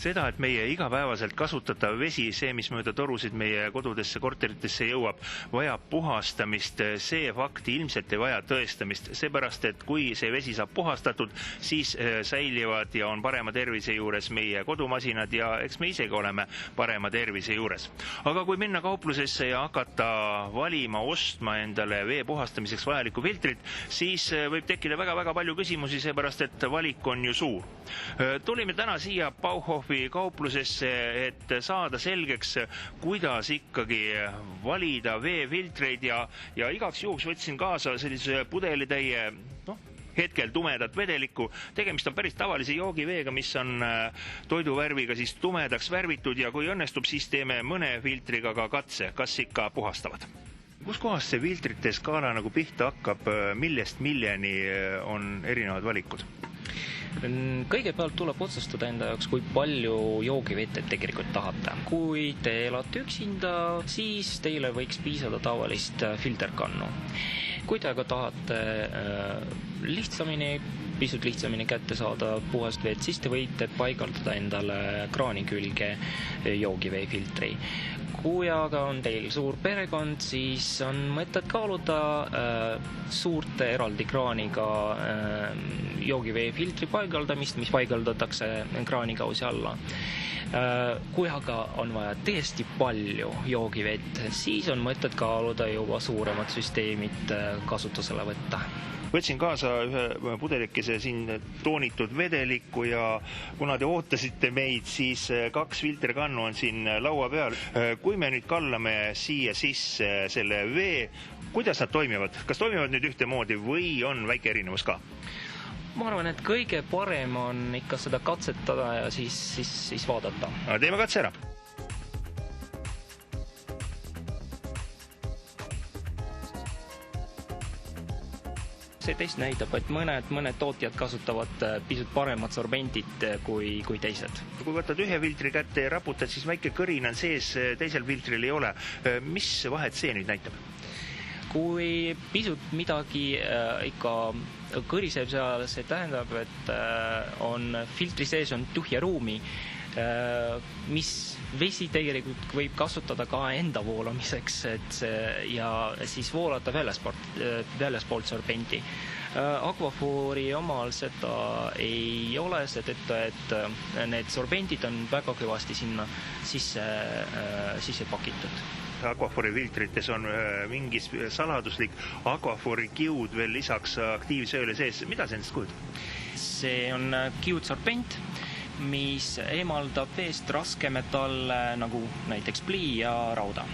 Seda, et meie igapäevaselt kasutatav vesi, see, mis mööda torusid meie kodudesse, korteritesse jõuab, vajab puhastamist, see fakt ilmselt ei vaja tõestamist, seepärast, et kui see vesi saab puhastatud, siis säilivad ja on parema tervise juures meie kodumasinad ja eks me isegi oleme parema tervise juures. Aga kui minna kauplusesse ja hakata valima, ostma endale vee puhastamiseks vajalikku filtrit, siis võib tekkida väga-väga palju küsimusi, seepärast, et valik on ju suur. Tulime täna siia Bauhofi kauplusesse, et saada selgeks, kuidas ikkagi valida veefiltreid ja igaks juhuks võtsin kaasa sellise pudelitäie, hetkel tumedat vedelikku. Tegemist on päris tavalise joogiveega, mis on toiduvärviga siis tumedaks värvitud ja kui õnnestub, siis teeme mõne filtriga ka katse, kas ikka puhastavad. Kus kohas see filtrite skaala nagu pihta hakkab, millest miljeni on erinevad valikud? Kõigepealt tuleb otsustada enda jaoks, kui palju joogivett tegelikult tahate. Kui te elate üksinda, siis teile võiks piisada tavalist filterkannu. Kui te aga tahate pisut lihtsamini kätte saada puhast vett, siis te võite paigaldada endale kraani külge joogiveefiltri. Kui aga on teil suur perekond, siis on mõtet kaaluda suurte eraldi kraaniga joogiveefiltri paigaldamist, mis paigaldatakse kraanikausi alla. Kui aga on vaja tõesti palju joogivett, siis on mõtet kaaluda juba suuremad süsteemid kasutusele võtta. Võtsin kaasa ühe pudelikese siin toonitud vedelikku ja kuna te ootasite meid, siis 2 filterkannu on siin laua peal. Kui me nüüd kallame siia sisse selle vee, kuidas nad toimivad? Kas toimivad nüüd ühtemoodi või on väike erinevus ka? Ma arvan, et kõige parem on ikka seda katsetada ja siis vaadata. Teeme katse ära. See test näitab, et mõned tootjad kasutavad pisut paremat sorbendit kui teised. Kui võtad ühe filtri kätte ja raputad, siis väike kõrin on sees, teisel filtril ei ole. Mis vahet see nüüd näitab? Kui pisut midagi ikka kõriseb seal, see tähendab, et filtri sees on tühja ruumi, mis vesi tegelikult võib kasutada ka enda voolamiseks ja siis voolata väljaspoolt sorbenti. Aquaphori omal seda ei ole, seetõttu, et need sorbendid on väga kõvasti sinna sisse pakitud. Aquaphori filtrites on mingi saladuslik Aquaphori kiud veel lisaks aktiivsööle sees. Mida see endast kujutab? See on kiudsorbent, mis eemaldab veest raskemetalle nagu näiteks plii ja rauda.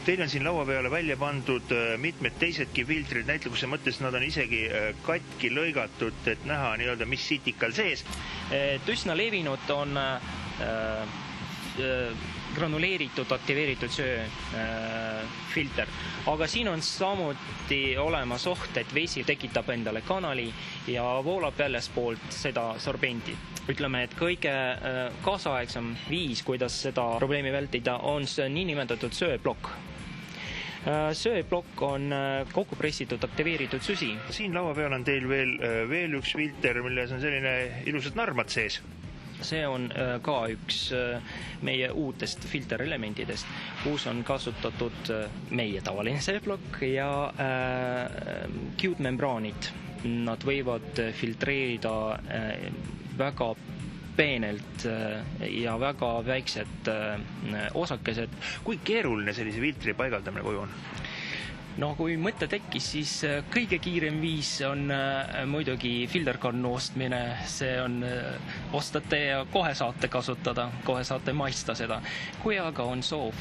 Teil on siin laua peale välja pandud mitmed teisedki filtrid, näitlikuse mõttes nad on isegi katki lõigatud, et näha nii-öelda, mis sitikal sees. Üsna levinud on granuleeritud, aktiveeritud söö filter. Aga siin on samuti olemas oht, et vesi tekitab endale kanali ja voolab väljaspoolt seda sorbenti. Ütleme, et kõige kaasaegsam viis, kuidas seda probleemi vältida, on see niinimetatud söeplokk. Söeplokk on kokku pressitud aktiveeritud süsi. Siin laua peal on teil veel üks filter, milles on selline ilusad narmad sees. See on ka üks meie uutest filterelementidest, kus on kasutatud meie tavaline söeplokk ja kiudmembraanid. Nad võivad filtreerida väga peenelt ja väga väiksed osakesed. Kui keeruline sellise filtri paigaldamine koju on? No kui mõte tekkis, siis kõige kiirem viis on muidugi filterkannu ostmine. See on ostate ja kohe saate kasutada, kohe saate maista seda. Kui aga on soov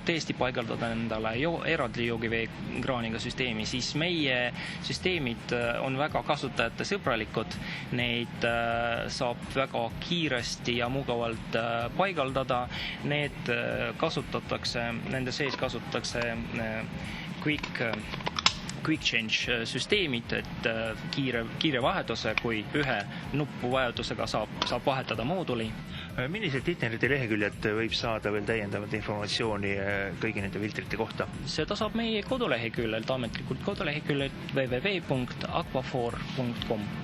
tõesti paigaldada endale eraldi joogivee kraaniga süsteemi, siis meie süsteemid on väga kasutajate sõbralikud. Neid saab väga kiiresti ja mugavalt paigaldada. Nende sees kasutatakse quick change süsteemid, et kiire vahetuse, kui ühe nupu vajadusega saab vahetada mooduli. Millised interneti leheküljed võib saada veel täiendavat informatsiooni kõigi nende filtrite kohta? Seda saab meie koduleheküljelt, ametlikult koduleheküljelt www.aquaphor.com.